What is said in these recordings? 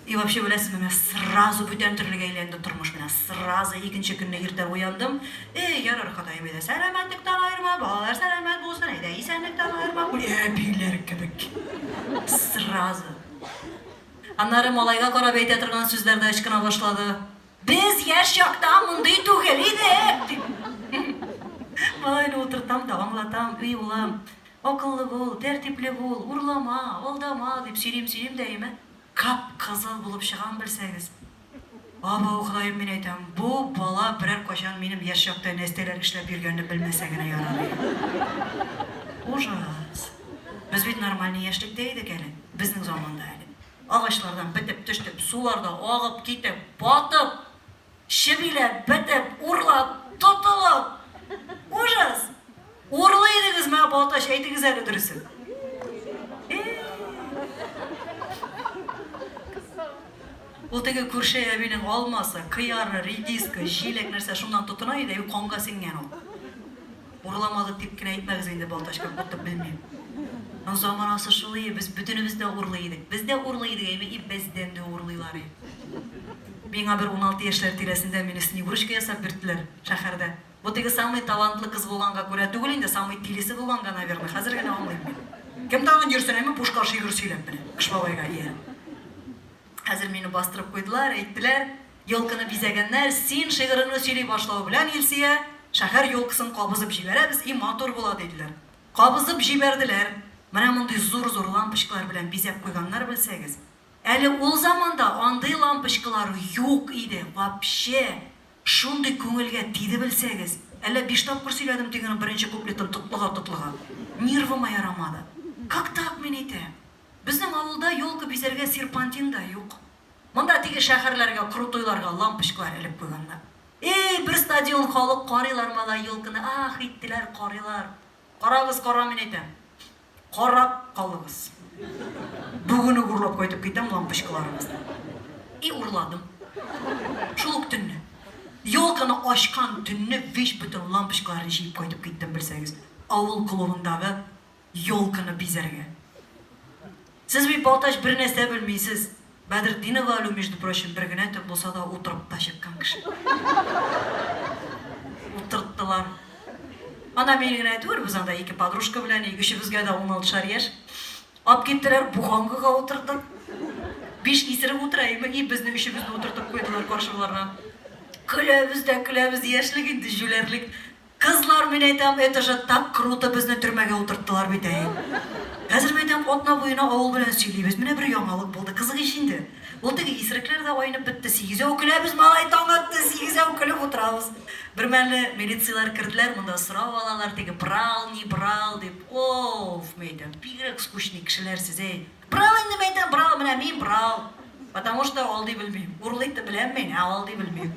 И вообще білесіз, мен сразу бүтен түрліге айленді тұрмыш, мен сразу екінші күніне ертең ояндым. Ярар Құдайым еді, сәлеметтіктен айырма, балалар сәлемет болсын, айда исәнліктен айырма. Билер кебек. Сразу. Аннары малайға қарап әйте тұрған сөздерді ышқына башлады. Біз еш жақтан мұндай түгел едік. Малайны отыртам, давамлатам, үй улам, ақыллы бол, тәртіплі бол, ұрлама, алдама деп сөйлем деймі. Қап қызыл болып шыған білсеңіз. Абау Құдайым, мен айтам, бұл бала бірер қошан менің еш жақтан нәстелер кішілеп бергенді білмесегіне ярады. Ужас. Біз бет нормальный ештікте едік әлі, біздің заманда әлі. Ағашлардан бітіп, түштіп, суларда ағып, кетіп, батып, шыбилеп, бітіп, ұрлап, тұтылып. Ужас. Урлы едіңіз ма, Балташ, айтыңыз әлі дұрысы. Ол теге көрші әбінің алмасы, қияры, редиска, жилек нәрсе шумдан тұтына еді, қонға сенген ол. Ұрламады тепкен айтмағыз енді Балташқа бұтты білмейм. Заманасы шулы, біз бүтініміз де ұрлы едік. Біз де ұрлы едік, әйме, бізден де ұрлылар еді. Беңа бір 16 ешлер тересінде мені снегурышка ясап біртілер шахарда. Бұл теге самый талантлы қыз болғанға көре түгілінде, самый телесі болғанға, наверное, қазіргені алмайым. Кем тағын жүрсін әйме, пушқа шигір сөйлеп мені, Қышбабайға, е. Қазір мені бастырып қойдылар, айттылар, елкіні бизәгенлер, сен шигырыңны сөйлей башлау білән елсия, шахар елкісын қабызып жіберәбіз, и мотор болады еділер. Қабызып жіберділер, мына мұндай зор-зор лампышкалар білән бизәп қойғанлар білсәгіз. Әлі ол заманда андай лампышкалар yok еді, вообще, шундай көңілге тиді білсәгіз. Әлі 5 тапқыр сөйледім дегені бірінші куплеттен тұтлыға. Нервыма ярамады. Как так мен етем? Біздің ауылда елкі бизерге серпантин да жоқ. Мұнда теге шәһәрләргә, крутойларға лампышкалар әліп қойғандар. Бір стадион халық қарилар мала елкіні, ах, иттілер қарилар. Қарағыз, қара мен етем. Қарап қалығыз. Бүгіні ұрлап қойтып кетем лампышкаларымызды. Ұрладым. Шулық түнні. Елкіні ашқан түнні 5 бүтін лампышкаларын жиып қойтып кеттім білсәңіз. Ауыл клубындағы елкіні бизерге. Сіз бей Балташ бір нәрсе білмейсіз. Бәдірдинова әлі, между прочим, бір күні түн болса да отырып та шыққан кіші. Отырттылар. Ана менің әйтуір, біз анда 2 подружка білән, үшімізге де 16 еш. Ап кеттілер, бұғанғыға отырдық. 5 исіріп отырайымы, біздің үшімізді отыртып қойдылар қаршыларына. Күләбіз, ешлік енді жүлерлік. Қызлар мен айтам, это же так круто бізді түрмеге отырттылар бетейін. Қазір мен айтам, отна бойына ауыл білән сөйлейбіз. Міне бір яңалық болды, қызық ешінде. Ол теге исіреклер де ойынып бітті. 8-еу күләбіз, малай таң атты, 8-еу күліп отырабыз. Бір мәлі милициялар кірділер, мұнда сұрау алалар, теге брал, не брал деп. Оф, мен айтам, бигрек скучный кішілер сіз, ей. Брал енді мен айтам, брал, міне мен брал. Потому что алды білмейм. Урлайды білем мен, алды білмейм.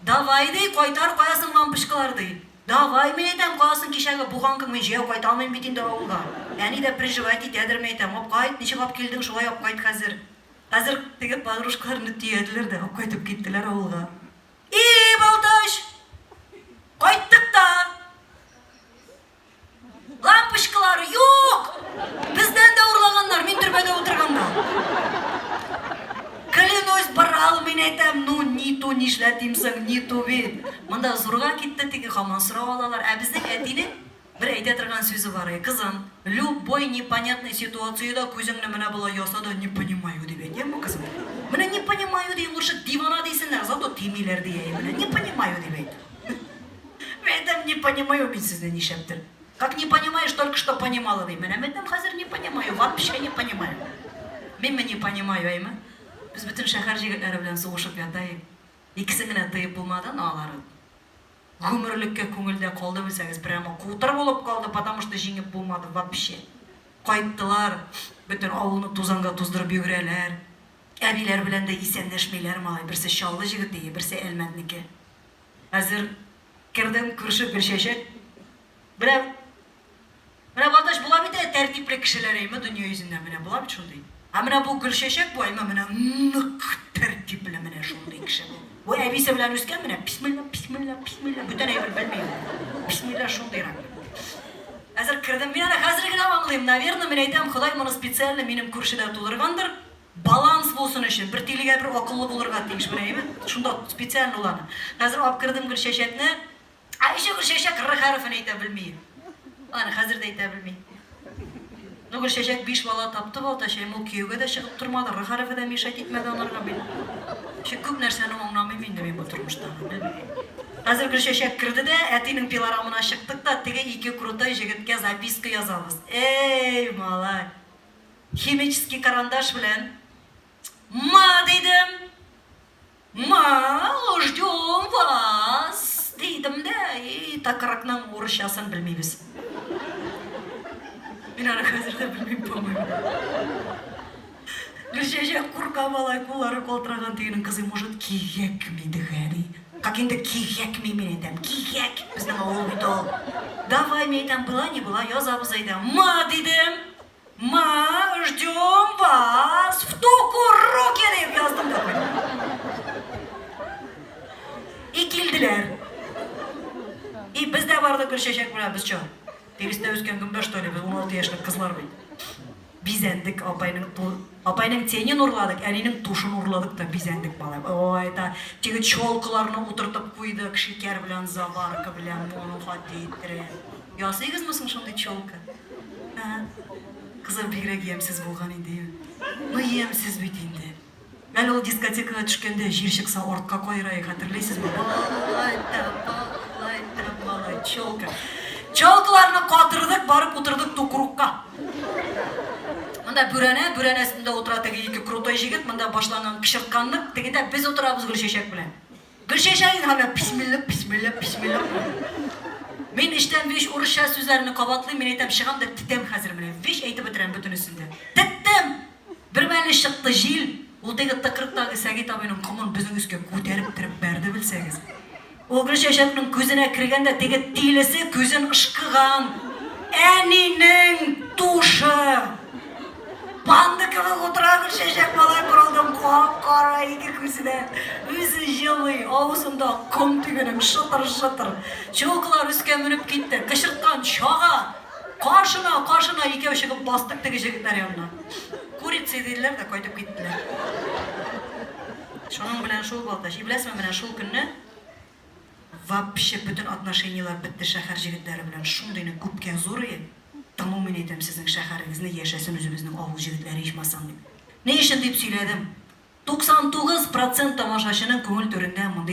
Давай дей, қойтар қоясын лампышкаларды. Давай, мен айтам, қоясын кешегі бұғанқың мен жеу қойт алмайм бетінде ауылға. Әні де приживать ет, әдір мен айтам, оп қайт, неше қап келдің, шолай оп қайт қазір. Қазір теге подружкаларыны түйеділер де, оп қайтып кеттілер ауылға. Балташ! Қайттық та! Лампышкалары yok! Бізден де ұрлағандар, мен түрбәде отырғанда. Клянусь, барал, мен айтам, ну, не то не шләтимсің, не то бет. Мұнда зұрға кетті теге қаман сұрау алалар. Біздің әтіне бір әйте тұрған сөзі бар. Қызым, любой непонятный ситуацияда көзіңні мына бұла яса да не понимаю деп әйтем, қызым. Мына не понимаю дейін, лучше дивана дейсіңдер, зато темелер дейін. Мына не понимаю деп әйт. Мен айтам, не понимаю, мен сізден ешептір. Как не понимаешь, только что понимала дейін. Мен айтам, қазір не понимаю, вообще не понимаю. Мен не понимаю, әйме. Біз бүтін шәһәр жігітлері білән соғышып ятайық. Икісіңіне тыйып болмадан алары. Ғұмырлікке көңілде қалды білсәңіз, прямо қутыр болып қалды, потому что жеңіп болмады вообще. Қайттылар, бүтін ауылны тузанға туздырып өгірелер. Әбилер білән де исәнләшмейлер малай, бірсі шаллы жігіттегі, бірсі әлмәднікі. Әзір кірдім күрші бір шешек. Мына Балташ, бұла беті тәртіплі кішілер еймі дүние yüzінде, міне бұла бет шондай. Мына бұл гүл шешек бұл, міне нық тәртіплі міне шондай кіші бұл. Бұл әбесі білән өскен, міне бисмилла, бүтін әйбіл білмеймін. Бисмилла шондай рак. Әзір кірдім, мен ана қазіргін аманлайым, наверное, мен айтам, Құдай мұны специально менің көршіде тудырғандыр. баланс болсын үшін бір телеге бір ақыллы болырға тиіш білеймін. Шунда специально оланы. Қазір алып кірдім Гүлшешекні, Айша Гүлшешек р харфын айта білмейді. Аны қазір де айта білмейді. Гүлшешек 5 бала тапты балташы, ол күйеуге де шығып тұрмады, р харфы да мешайт етмеді онарға мен. Көп нәрсені оңнамаймын мен бұл тұрмыштағы білмеймін. Қазір Гүлшешек кірді де, әтінің пилорамына шықтық та, теге 2 крутой жігітке записка язамыз. Эй, малай, химический карандаш білен, ма дейдім, ма, ждем вас, дейдім де, тақырақнан орысшасын білмейбіз. Мен ана қазірді білмейм помаймын. Гүлшешек құрқа балай қолары қолтыраған тегінің қызы, может, кигек мейді ғәри. Каким-то кигек мен айтам, кигек, біздің ауыл бейді ол. Давай мен айтам, была не была, язабыз айтам. Ма дейдім, ма, ждем вас, в току руки деп яздым да мен. И келділер. И бізде барды Гүлшешек біле, біз чо? Терісте өскен күмбе, что ли, біз 16 яшылық қызлар бейді. Bizendік апайның тенін ұрладық, әненің тушын ұрладық та bizendік балай. Ой, та тегі чолқыларына отыртып қойды, кішекер білен, заварка білен, монуға дейттірі. Ясыйғыз мұсың шондай чолқа? Қызыр бігірек емсіз болған енді. Ну, емсіз бейтінде. Әлі ол дискотекаға түшкенде жер шықса ортқа қойырайы қатырлайсыз ба? Балай, чолқа. Чолқыларына қатырдық, барып отырдық токурукқа. Мында бүрәнесінде отыратығы 2 крутой жігіт, мында башланған кішіртқанлық, тегінде біз отырабыз Гүлшешек білен. Гүлшешек ғана писмилля. Мен іштен 5 орысша сөздеріні қабатлы, мен айтам шығам да тітем қазір білен. 5 айтып өтірем бүтін үстінде. Тіттем! Бір мәлі шықты жел, ол тегі тықырықтағы Сәгит абайның құмын біздің үске көтеріп-тіріп бәрді білсеңіз. Ол Гүлшешектің көзіне кіргенде теге тиілісі көзін ұшқыған әненің тушы. Банды кімі отыра Гүлшешек балай бұрылдым, қара 2 көзіне. Өзі жылы, ауысында құм түгенің шытыр. Чолқылар үске мүніп кетті, кішіртқан шаға. Қашына екеу шығып бастық теге жігіттер янына. Курица еділер де қайтып кеттілер. Шоның білән шол балташ. Ибләсімен білән шол күнні вообще бүтін отношениялар бітті шәхар жігіттері білән. Шондайны көпке зоры Таму мен етем сіздің шәхарыңызны ешәсін өзіміздің ауыл жігітлері ешмасан деп. Не үшін деп сөйледім? 99% тамашашының көңіл түрінде мұндай